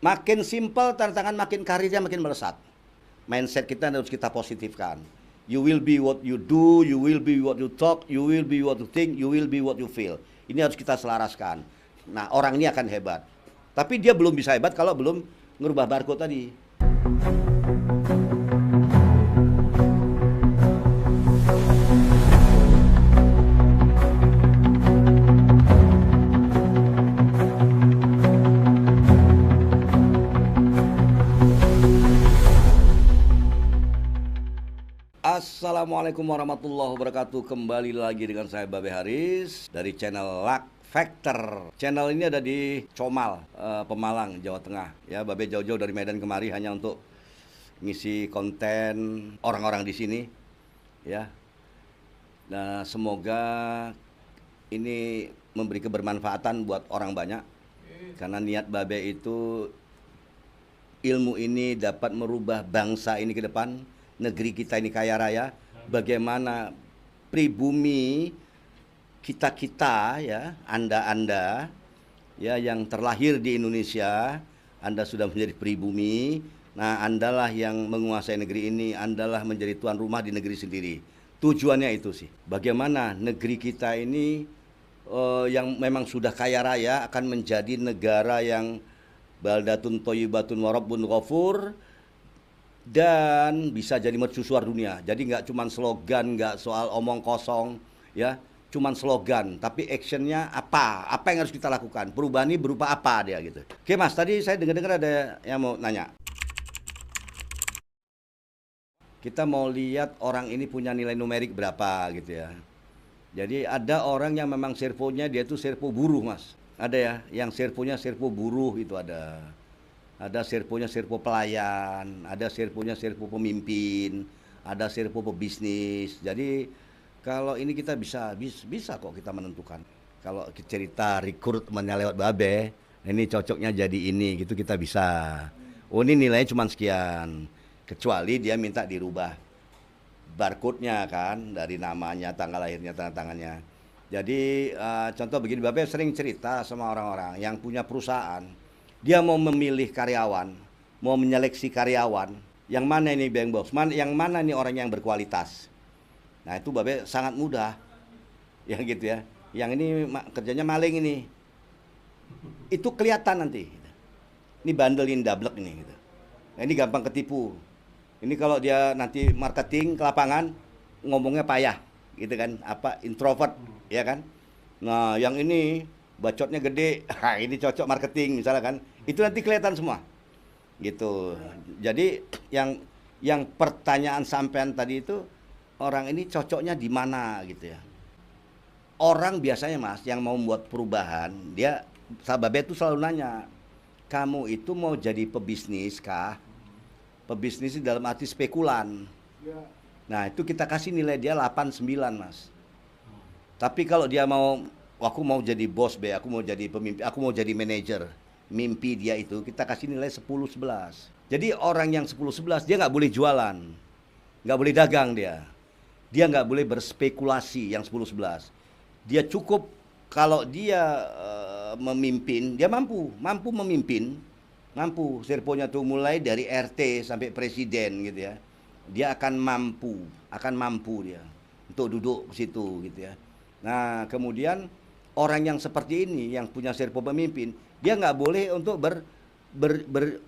Makin simpel tantangan, makin karirnya makin melesat. Mindset kita harus kita positifkan. You will be what you do, you will be what you talk, you will be what you think, you will be what you feel. Ini harus kita selaraskan. Nah, orang ini akan hebat. Tapi dia belum bisa hebat kalau belum ngerubah barcode tadi. Assalamualaikum warahmatullahi wabarakatuh. Kembali lagi dengan saya Babe Haris dari channel Luck Factor. Channel ini ada di Comal, Pemalang, Jawa Tengah. Ya, Babe jauh-jauh dari Medan kemari hanya untuk ngisi konten orang-orang di sini. Ya. Nah, semoga ini memberi kebermanfaatan buat orang banyak. Karena niat Babe itu ilmu ini dapat merubah bangsa ini ke depan. Negeri kita ini kaya raya, bagaimana pribumi kita ya, Anda ya yang terlahir di Indonesia, Anda sudah menjadi pribumi. Nah, Andalah yang menguasai negeri ini, Andalah menjadi tuan rumah di negeri sendiri. Tujuannya itu sih. Bagaimana negeri kita ini yang memang sudah kaya raya akan menjadi negara yang baldatun thayyibatun wa rabbun ghafur, dan bisa jadi mercusuar dunia. Jadi nggak cuma slogan, nggak soal omong kosong, ya, cuman slogan, tapi actionnya apa yang harus kita lakukan, perubahan ini berupa apa dia gitu. Oke Mas, tadi saya dengar ada yang mau nanya. Kita mau lihat orang ini punya nilai numerik berapa gitu ya. Jadi ada orang yang memang servonya dia tuh servo buruh Mas. Ada ya, yang servonya servo buruh itu ada. Ada servonya servo pelayan, ada servonya servo pemimpin, ada servo pebisnis. Jadi kalau ini kita bisa kok kita menentukan. Kalau cerita rekrutmennya lewat Babe, ini cocoknya jadi ini gitu kita bisa. Oh ini nilainya cuma sekian. Kecuali dia minta dirubah barcode-nya kan, dari namanya, tanggal lahirnya, tanda tangannya. Jadi contoh begini, Babe sering cerita sama orang-orang yang punya perusahaan. Dia mau memilih karyawan, mau menyeleksi karyawan, yang mana ini Bang Bos, yang mana nih orang yang berkualitas. Nah itu Babe sangat mudah, ya gitu ya. Yang ini kerjanya maling ini, itu kelihatan nanti. Ini bandelin dablek ini. Gitu. Nah, ini gampang ketipu. Ini kalau dia nanti marketing ke lapangan, ngomongnya payah, gitu kan? Apa introvert, ya kan? Nah yang ini bacotnya gede, ini cocok marketing misalnya kan, itu nanti kelihatan semua gitu. Jadi yang pertanyaan sampean tadi itu, orang ini cocoknya di mana gitu ya. Orang biasanya Mas yang mau membuat perubahan, dia Babe itu selalu nanya, kamu itu mau jadi pebisnis kah? Pebisnis dalam arti spekulan. Nah itu kita kasih nilai dia 8-9 Mas. Tapi kalau dia mau, aku mau jadi bos be, aku mau jadi pemimpin, aku mau jadi manajer, mimpi dia itu kita kasih nilai 10-11. Jadi orang yang 10-11 dia nggak boleh jualan, nggak boleh dagang dia nggak boleh berspekulasi yang 10-11. Dia cukup kalau dia memimpin, dia mampu memimpin, mampu. Serponya tuh mulai dari RT sampai presiden gitu ya, dia akan mampu dia untuk duduk di situ gitu ya. Nah kemudian orang yang seperti ini, yang punya servo pemimpin, dia nggak boleh untuk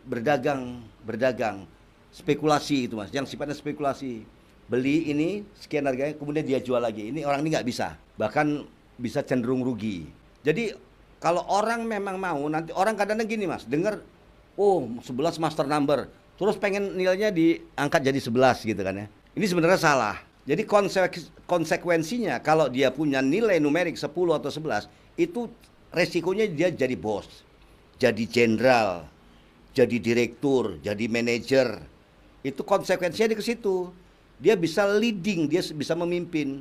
berdagang, spekulasi itu Mas, yang sifatnya spekulasi. Beli ini sekian harganya, kemudian dia jual lagi. Ini orang ini nggak bisa, bahkan bisa cenderung rugi. Jadi kalau orang memang mau, nanti orang kadang-kadang gini Mas, dengar, oh 11 master number, terus pengen nilainya diangkat jadi 11 gitu kan ya. Ini sebenarnya salah. Jadi konsekuensinya kalau dia punya nilai numerik 10 atau 11, itu resikonya dia jadi bos, jadi jenderal, jadi direktur, jadi manajer. Itu konsekuensinya di ke situ. Dia bisa leading, dia bisa memimpin.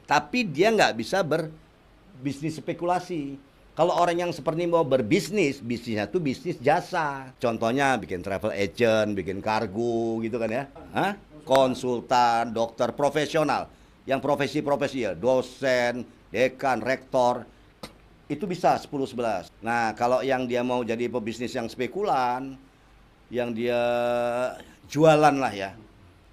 Tapi dia nggak bisa berbisnis spekulasi. Kalau orang yang seperti ini mau berbisnis, bisnisnya itu bisnis jasa. Contohnya bikin travel agent, bikin kargo gitu kan ya. Hah? Konsultan, dokter profesional. Yang profesi-profesi ya, dosen, dekan, rektor. Itu bisa 10-11. Nah, kalau yang dia mau jadi pebisnis yang spekulan, yang dia jualan lah ya,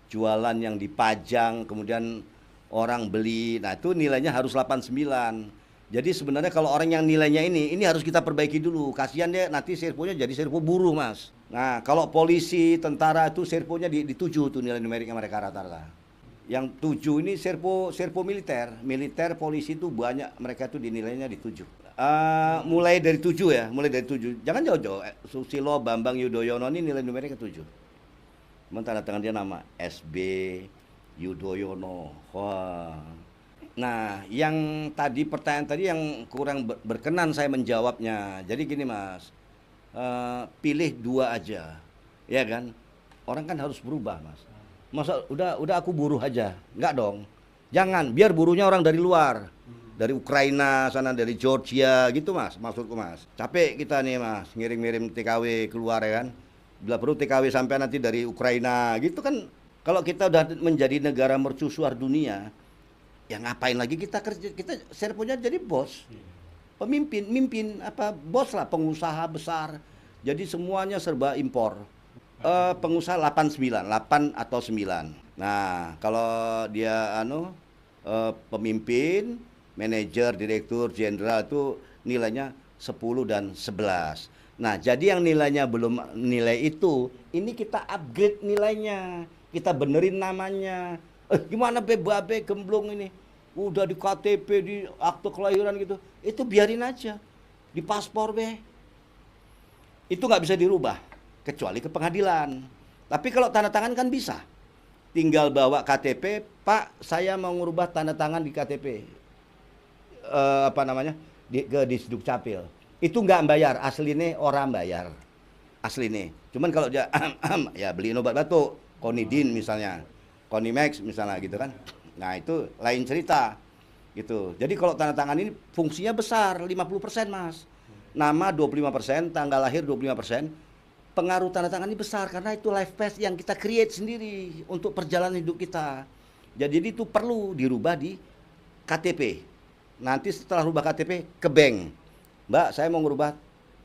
jualan yang dipajang, kemudian orang beli, nah itu nilainya harus 89. Jadi sebenarnya kalau orang yang nilainya ini harus kita perbaiki dulu. Kasihan dia nanti servonya jadi servo buruh, Mas. Nah, kalau polisi, tentara itu servonya di 7 tuh nilai numeriknya mereka rata-rata. Yang 7 ini servo militer. Militer, polisi itu banyak, mereka tuh dinilainya di 7. Mulai dari 7 ya, mulai dari 7. Jangan jauh-jauh. Susilo, Bambang Yudhoyono ini nilai numeriknya 7. Cuman tanda tangan dia nama SB Yudhoyono. Wah. Nah, yang tadi pertanyaan tadi yang kurang berkenan saya menjawabnya. Jadi gini Mas, pilih 2 aja, ya kan? Orang kan harus berubah Mas. Masa udah aku buruh aja, nggak dong. Jangan, biar buruhnya orang dari luar, dari Ukraina sana, dari Georgia gitu Mas, maksudku Mas. Capek kita nih Mas, ngirim-ngirim TKW keluar ya kan. Bila perlu TKW sampai nanti dari Ukraina gitu kan. Kalau kita udah menjadi negara mercusuar dunia, ya ngapain lagi kita kerja, kita servonya jadi bos, mimpin apa bos lah, pengusaha besar, jadi semuanya serba impor. Pengusaha 89, 8 atau 9. Nah kalau dia pemimpin, manajer, direktur, jenderal itu nilainya 10 dan 11. Nah jadi yang nilainya belum nilai itu, ini kita upgrade nilainya, kita benerin namanya. Gimana babe gemblong ini, udah di KTP, di akte kelahiran gitu, itu biarin aja di paspor itu nggak bisa dirubah kecuali ke pengadilan. Tapi kalau tanda tangan kan bisa, tinggal bawa KTP, Pak saya mau ngubah tanda tangan di KTP ke Disduk Capil, itu nggak bayar, aslinya orang bayar aslinya. Cuman kalau dia ya beliin obat batuk, Konidin misalnya, Konimax misalnya gitu kan. Nah itu lain cerita gitu. Jadi kalau tanda tangan ini fungsinya besar, 50% Mas. Nama 25%, tanggal lahir 25%. Pengaruh tanda tangan ini besar karena itu life path yang kita create sendiri untuk perjalanan hidup kita. Jadi itu perlu dirubah di KTP. Nanti setelah rubah KTP ke bank. Mbak, saya mau ngerubah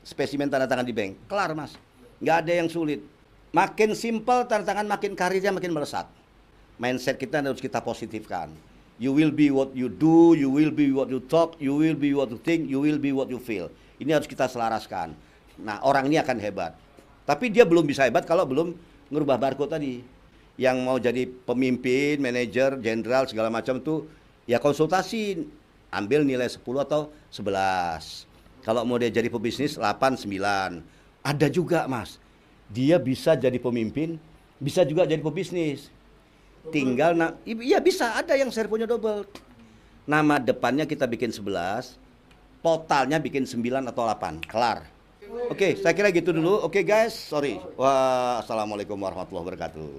spesimen tanda tangan di bank. Kelar Mas. Nggak ada yang sulit. Makin simpel tanda tangan, makin karirnya makin melesat. Mindset kita harus kita positifkan. You will be what you do, you will be what you talk, you will be what you think, you will be what you feel. Ini harus kita selaraskan. Nah, orang ini akan hebat. Tapi dia belum bisa hebat kalau belum ngerubah barcode tadi. Yang mau jadi pemimpin, manajer, jenderal, segala macam tuh, ya konsultasi. Ambil nilai 10 atau 11. Kalau mau dia jadi pebisnis, 8, 9. Ada juga, Mas. Dia bisa jadi pemimpin, bisa juga jadi pebisnis. Tinggal, iya bisa, ada yang servonya double. Nama depannya kita bikin 11, totalnya bikin 9 atau 8, kelar. Oke, saya kira gitu dulu. Oke guys, sorry. Assalamualaikum warahmatullahi wabarakatuh.